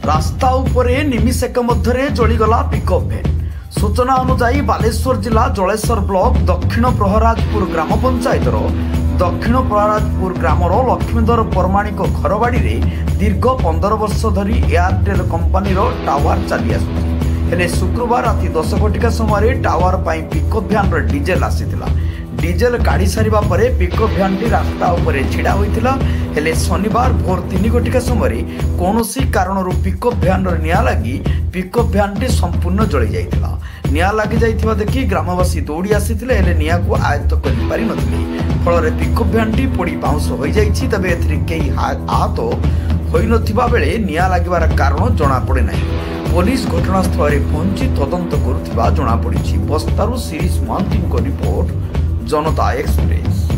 रास्ता उपरे निमिषेक मध्य जलिगला पिकअप भैन। सूचना अनुसार बालेश्वर जिला जलेश्वर ब्लॉक दक्षिण प्रहराजपुर ग्राम पंचायत दक्षिण प्रहराजपुर ग्रामर लक्ष्मीधर परमाणिक घरबाड़ी दीर्घ 15 वर्ष धरी एयरटेल कंपानी टावर चली आसुची। शुक्रवार राति 10 घटिका समय टावर पर पिकअप भ्यान डीजेल आसीथिला। डीजेल काढ़ी सारिबा परे पिकअप भ्यानटी रास्ता उपरे छिड़ा होइथिला। हेले शनिवार भोर 3 घटिका समय कौनसी कारणरू पिकअप भ्यान निया लगी पिकअप भ्यानटी संपूर्ण जली जाइथिला। निया लगी जाइथिबा देखि ग्रामवासी दौड़ी आसीथिले, हेले निया को आयत्त करि पारि नथिले। फल पिकअप भ्यानटी पोड़ी पाउंस हो जाइछि। तबे एथि केही आहत होई नथिबा बेले निया लागिबार कारण जणा पड़े नाही। पुलिस घटनास्थल में पहुंची तदंत करुथिबा जणा पड़िछि। बस्तारु शिरीष महांती रिपोर्ट, जनता एक्सप्रेस।